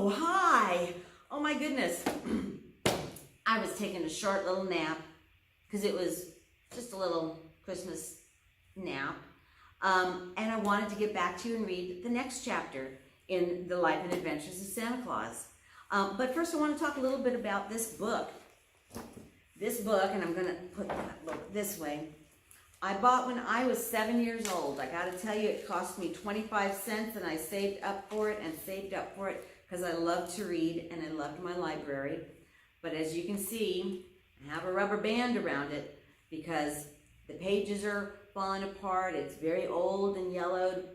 Oh, hi. Oh my goodness. I was taking a short little nap because it was just a little Christmas nap. And I wanted to get back to you and read the next chapter in the Life and Adventures of Santa Claus. But first I want to talk a little bit about this book. This book, and I'm going to put that book this way, I bought when I was 7 years old. I got to tell you, it cost me 25 cents, and I saved up for it because I love to read and I loved my library. But as you can see, I have a rubber band around it because the pages are falling apart. It's very old and yellowed.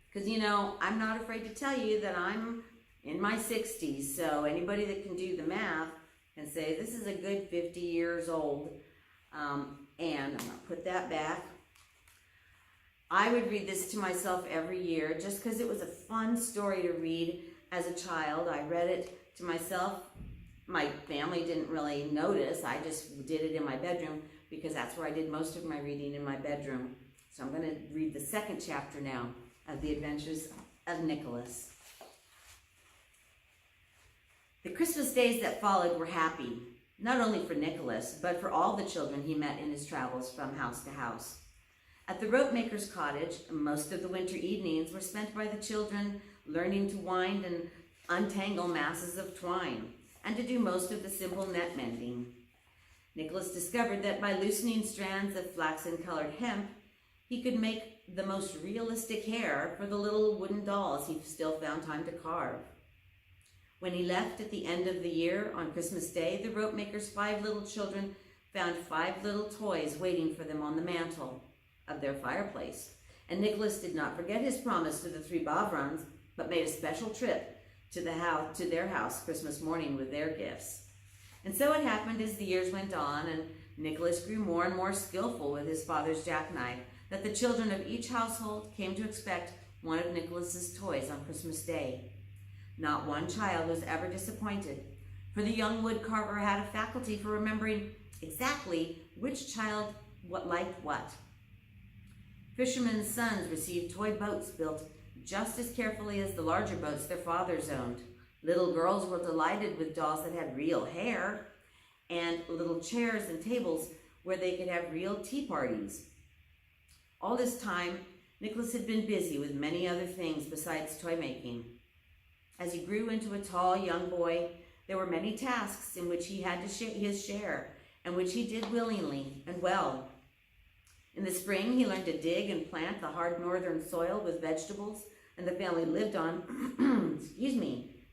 Because, you know, I'm not afraid to tell you that I'm in my 60s, so anybody that can do the math can say this is a good 50 years old. And I'm going to put that back. I would read this to myself every year just because it was a fun story to read as a child. I read it to myself. My family didn't really notice. I just did it in my bedroom because that's where I did most of my reading, in my bedroom. So I'm going to read the second chapter now of The Adventures of Nicholas. The Christmas days that followed were happy, not only for Nicholas, but for all the children he met in his travels from house to house. At the rope maker's cottage, most of the winter evenings were spent by the children learning to wind and untangle masses of twine, and to do most of the simple net mending. Nicholas discovered that by loosening strands of flaxen-colored hemp, he could make the most realistic hair for the little wooden dolls he still found time to carve. When he left at the end of the year on Christmas Day, the rope maker's 5 little children found 5 little toys waiting for them on the mantel of their fireplace. And Nicholas did not forget his promise to the 3 Bovrons, but made a special trip to their house Christmas morning with their gifts. And so it happened as the years went on and Nicholas grew more and more skillful with his father's jackknife, that the children of each household came to expect one of Nicholas's toys on Christmas Day. Not one child was ever disappointed, for the young wood carver had a faculty for remembering exactly which child liked what. Fishermen's sons received toy boats built just as carefully as the larger boats their fathers owned. Little girls were delighted with dolls that had real hair, and little chairs and tables where they could have real tea parties. All this time, Nicholas had been busy with many other things besides toy making. As he grew into a tall young boy, there were many tasks in which he had to share his share, and which he did willingly and well. In the spring, he learned to dig and plant the hard northern soil with vegetables, and the family lived on,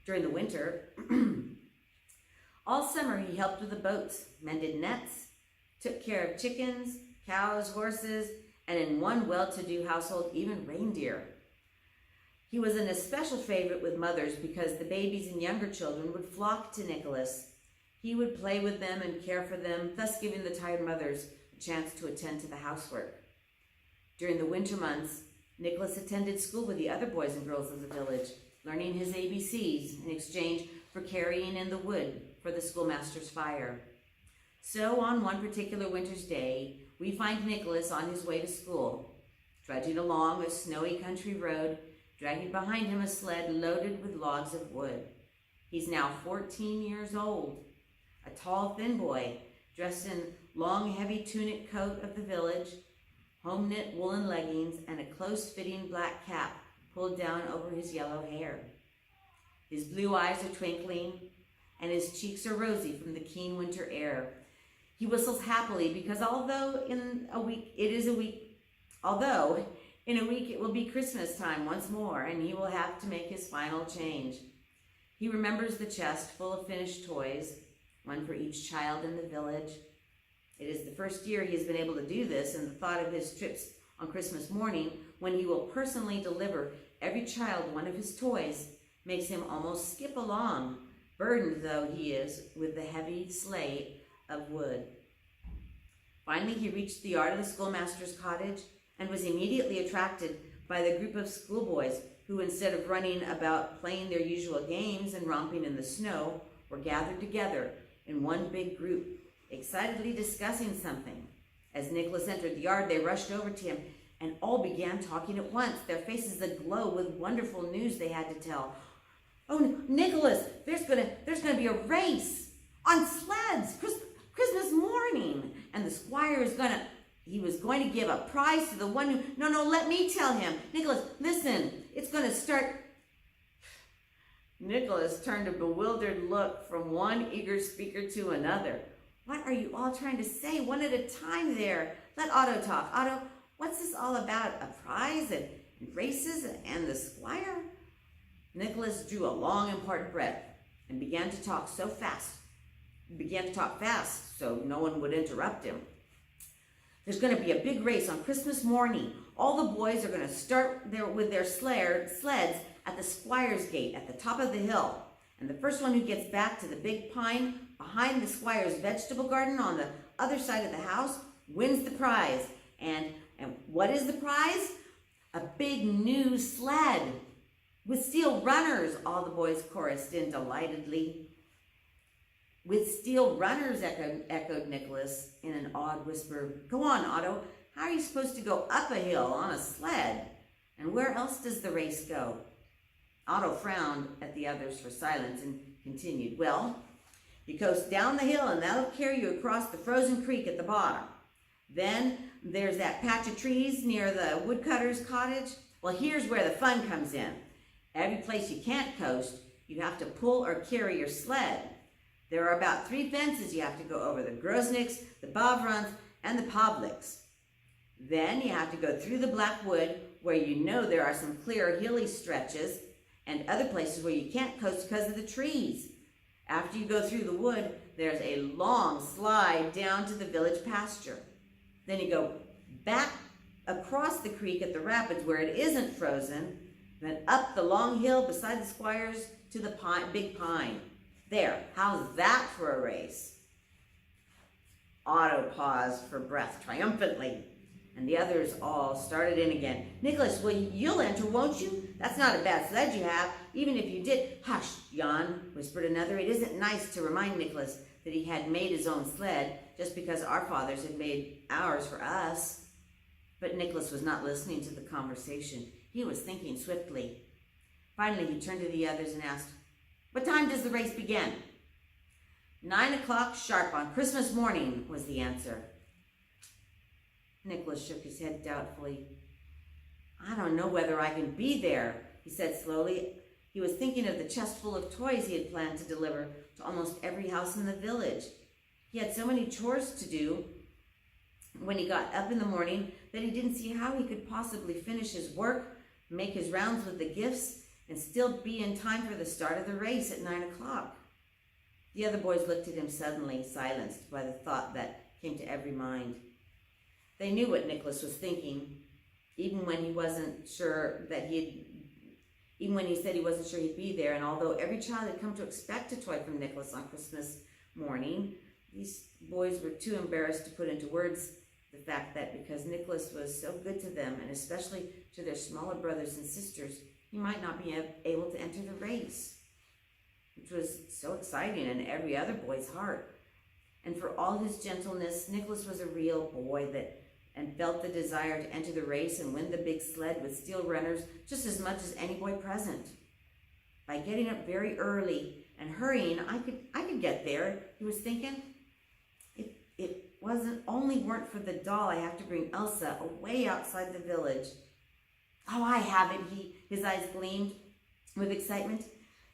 during the winter. All summer, he helped with the boats, mended nets, took care of chickens, cows, horses, and in one well-to-do household, even reindeer. He was an especial favorite with mothers because the babies and younger children would flock to Nicholas. He would play with them and care for them, thus giving the tired mothers a chance to attend to the housework. During the winter months, Nicholas attended school with the other boys and girls of the village, learning his ABCs in exchange for carrying in the wood for the schoolmaster's fire. So on one particular winter's day, we find Nicholas on his way to school, trudging along a snowy country road, dragging behind him a sled loaded with logs of wood. He's now 14 years old, a tall, thin boy, dressed in long, heavy tunic coat of the village, home-knit woolen leggings, and a close-fitting black cap pulled down over his yellow hair. His blue eyes are twinkling, and his cheeks are rosy from the keen winter air. He whistles happily because although in a week it will be Christmas time once more, and he will have to make his final change. He remembers the chest full of finished toys, one for each child in the village. It is the first year he has been able to do this, and the thought of his trips on Christmas morning, when he will personally deliver every child one of his toys, makes him almost skip along, burdened though he is with the heavy sleigh of wood. Finally, he reached the yard of the schoolmaster's cottage and was immediately attracted by the group of schoolboys who, instead of running about playing their usual games and romping in the snow, were gathered together in one big group, excitedly discussing something. As Nicholas entered the yard, they rushed over to him and all began talking at once, their faces aglow with wonderful news they had to tell. "Oh, Nicholas, there's gonna be a race on sleds, Christmas morning, and the squire he was going to give a prize to the one who, no, let me tell him. Nicholas, listen, it's gonna start." Nicholas turned a bewildered look from one eager speaker to another. "What are you all trying to say? One at a time there. Let Otto talk. Otto, what's this all about? A prize and races and the squire?" Nicholas drew a long, important breath and began to talk fast so no one would interrupt him. "There's going to be a big race on Christmas morning. All the boys are going to start with their sleds at the squire's gate at the top of the hill. And the first one who gets back to the big pine behind the squire's vegetable garden on the other side of the house wins the prize. And what is the prize? A big new sled with steel runners," all the boys chorused in delightedly. "With steel runners," echoed Nicholas in an awed whisper. "Go on, Otto. How are you supposed to go up a hill on a sled? And where else does the race go?" Otto frowned at the others for silence and continued. "Well, it goes down the hill and that'll carry you across the frozen creek at the bottom. Then there's that patch of trees near the woodcutter's cottage. Well, here's where the fun comes in. Every place you can't coast, you have to pull or carry your sled. There are about 3 fences you have to go over: the Grosnicks, the Bavrons, and the Pavliks. Then you have to go through the Black Wood, where you know there are some clear hilly stretches, and other places where you can't coast because of the trees. After you go through the wood, there's a long slide down to the village pasture. Then you go back across the creek at the rapids where it isn't frozen, then up the long hill beside the squire's to the big pine. There, how's that for a race?" Otto paused for breath triumphantly, and the others all started in again. "Nicholas, well, you'll enter, won't you? That's not a bad sled you have, even if you did—" "Hush, Jan," whispered another. "It isn't nice to remind Nicholas that he had made his own sled just because our fathers had made ours for us." But Nicholas was not listening to the conversation. He was thinking swiftly. Finally, he turned to the others and asked, "What time does the race begin?" 9 o'clock sharp on Christmas morning," was the answer. Nicholas shook his head doubtfully. "I don't know whether I can be there," he said slowly. He was thinking of the chest full of toys he had planned to deliver to almost every house in the village. He had so many chores to do when he got up in the morning that he didn't see how he could possibly finish his work, make his rounds with the gifts, and still be in time for the start of the race at 9 o'clock. The other boys looked at him suddenly, silenced by the thought that came to every mind. They knew what Nicholas was thinking, even when he said he wasn't sure he'd be there. And although every child had come to expect a toy from Nicholas on Christmas morning, these boys were too embarrassed to put into words the fact that because Nicholas was so good to them, and especially to their smaller brothers and sisters, he might not be able to enter the race, which was so exciting in every other boy's heart. And for all his gentleness, Nicholas was a real boy and felt the desire to enter the race and win the big sled with steel runners just as much as any boy present. By getting up very early and hurrying, I could get there, he was thinking. If it weren't for the doll, I have to bring Elsa away outside the village. Oh, I have it, his eyes gleamed with excitement.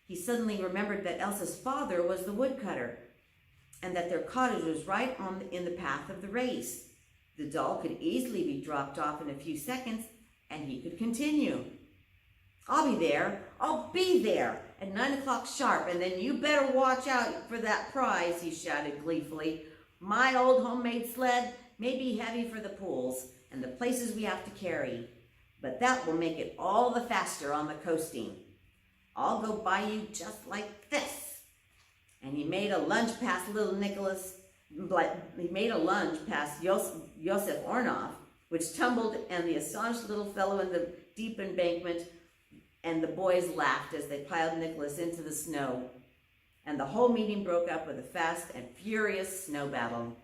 He suddenly remembered that Elsa's father was the woodcutter, and that their cottage was right in the path of the race. The doll could easily be dropped off in a few seconds, and he could continue. I'll be there at 9 o'clock sharp, and then you better watch out for that prize," he shouted gleefully. "My old homemade sled may be heavy for the pulls and the places we have to carry, but that will make it all the faster on the coasting. I'll go by you just like this." And he made a lunge past little Nicholas. He made a lunge past Josef Ornoff, which tumbled and the astonished little fellow in the deep embankment, and the boys laughed as they piled Nicholas into the snow. And the whole meeting broke up with a fast and furious snow battle.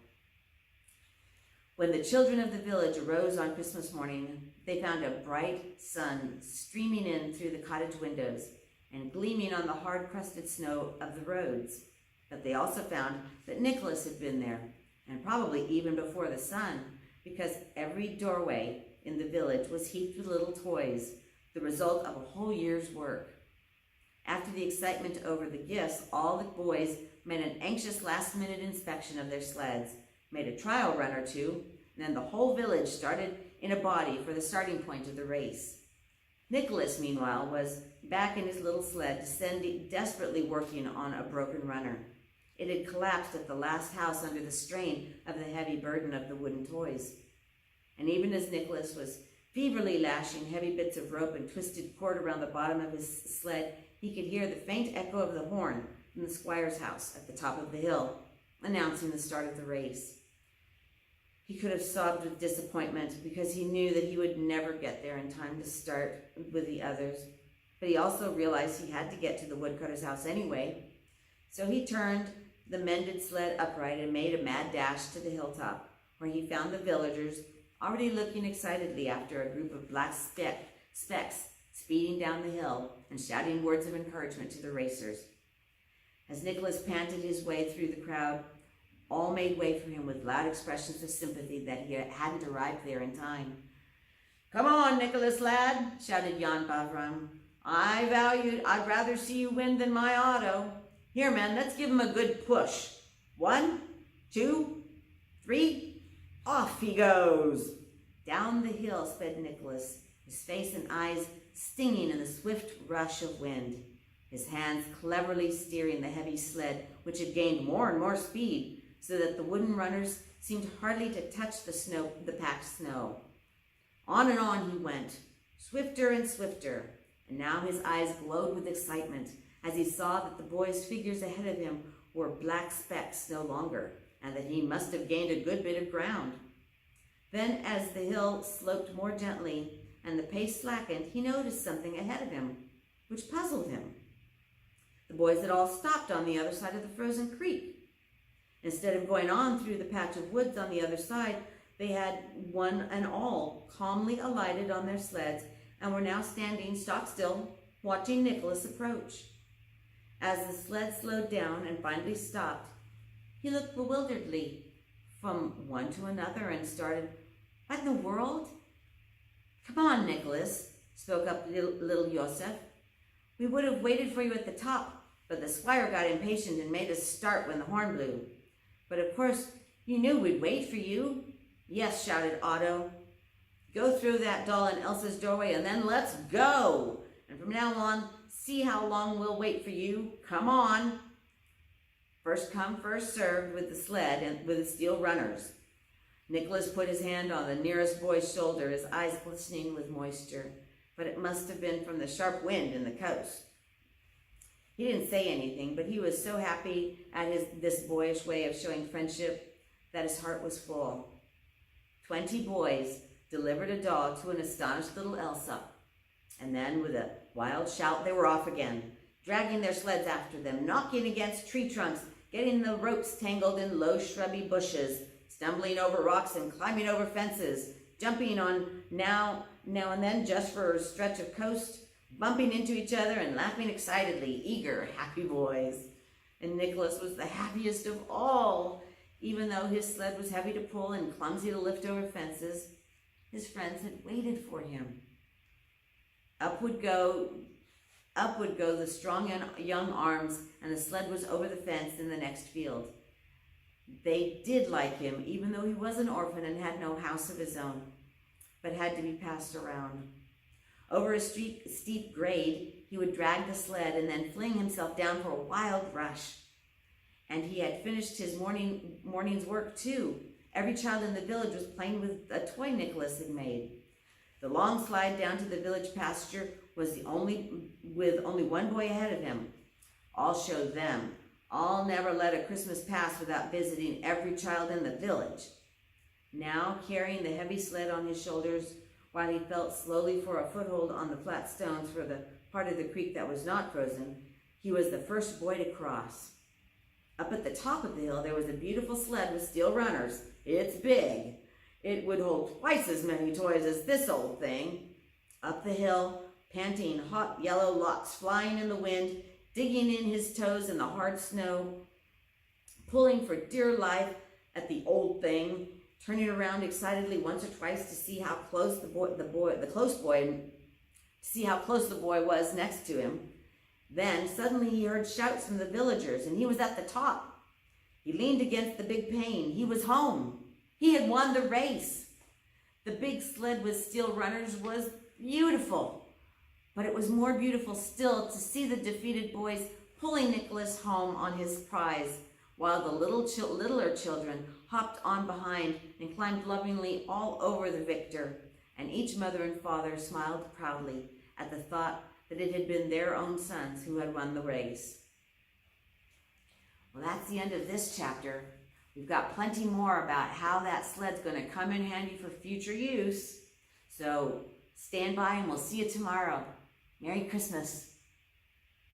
When the children of the village arose on Christmas morning, they found a bright sun streaming in through the cottage windows, and gleaming on the hard-crusted snow of the roads. But they also found that Nicholas had been there, and probably even before the sun, because every doorway in the village was heaped with little toys, the result of a whole year's work. After the excitement over the gifts, all the boys made an anxious last-minute inspection of their sleds, made a trial run or two, and then the whole village started in a body for the starting point of the race. Nicholas, meanwhile, was back in his little sled, desperately working on a broken runner. It had collapsed at the last house under the strain of the heavy burden of the wooden toys. And even as Nicholas was feverly lashing heavy bits of rope and twisted cord around the bottom of his sled, he could hear the faint echo of the horn from the squire's house at the top of the hill, announcing the start of the race. He could have sobbed with disappointment because he knew that he would never get there in time to start with the others. But he also realized he had to get to the woodcutter's house anyway. So he turned the mended sled upright and made a mad dash to the hilltop, where he found the villagers already looking excitedly after a group of black specks speeding down the hill and shouting words of encouragement to the racers. As Nicholas panted his way through the crowd, all made way for him with loud expressions of sympathy that he hadn't arrived there in time. "Come on, Nicholas, lad," shouted Jan Bavram. I'd rather see you win than my auto. Here, man, let's give him a good push. 1, 2, 3, off he goes." Down the hill sped Nicholas, his face and eyes stinging in the swift rush of wind, his hands cleverly steering the heavy sled, which had gained more and more speed, so that the wooden runners seemed hardly to touch the packed snow. On and on he went, swifter and swifter, and now his eyes glowed with excitement as he saw that the boys' figures ahead of him were black specks no longer, and that he must have gained a good bit of ground. Then, as the hill sloped more gently and the pace slackened, he noticed something ahead of him, which puzzled him. The boys had all stopped on the other side of the frozen creek. Instead of going on through the patch of woods on the other side, they had one and all calmly alighted on their sleds and were now standing stock still, watching Nicholas approach. As the sled slowed down and finally stopped, he looked bewilderedly from one to another and started, "What in the world?" "Come on, Nicholas," spoke up little Joseph. "We would have waited for you at the top, but the squire got impatient and made us start when the horn blew. But of course, you knew we'd wait for you." "Yes," shouted Otto. "Go through that doll in Elsa's doorway and then let's go. And from now on, see how long we'll wait for you. Come on." First come, first served with the sled and with the steel runners. Nicholas put his hand on the nearest boy's shoulder, his eyes glistening with moisture, but it must have been from the sharp wind in the coast. He didn't say anything, but he was so happy at this boyish way of showing friendship that his heart was full. 20 boys delivered a doll to an astonished little Elsa, and then with a wild shout they were off again, dragging their sleds after them, knocking against tree trunks, getting the ropes tangled in low shrubby bushes, stumbling over rocks and climbing over fences, jumping on now and then just for a stretch of coast, bumping into each other and laughing excitedly, eager, happy boys. And Nicholas was the happiest of all. Even though his sled was heavy to pull and clumsy to lift over fences, his friends had waited for him. Up would go the strong young arms, and the sled was over the fence in the next field. They did like him, even though he was an orphan and had no house of his own, but had to be passed around. Over a steep grade, he would drag the sled and then fling himself down for a wild rush. And he had finished his morning's work too. Every child in the village was playing with a toy Nicholas had made. The long slide down to the village pasture was with only one boy ahead of him. I'll show them. I'll never let a Christmas pass without visiting every child in the village. Now, carrying the heavy sled on his shoulders, while he felt slowly for a foothold on the flat stones for the part of the creek that was not frozen, he was the first boy to cross. Up at the top of the hill, there was a beautiful sled with steel runners. It's big. It would hold twice as many toys as this old thing. Up the hill, panting, hot yellow locks flying in the wind, digging in his toes in the hard snow, pulling for dear life at the old thing, turning around excitedly once or twice to see how close the boy was next to him. Then suddenly he heard shouts from the villagers, and he was at the top. He leaned against the big pane. He was home. He had won the race. The big sled with steel runners was beautiful, but it was more beautiful still to see the defeated boys pulling Nicholas home on his prize, while the littler children hopped on behind and climbed lovingly all over the victor, and each mother and father smiled proudly at the thought that it had been their own sons who had won the race. Well, that's the end of this chapter. We've got plenty more about how that sled's going to come in handy for future use. So stand by and we'll see you tomorrow. Merry Christmas.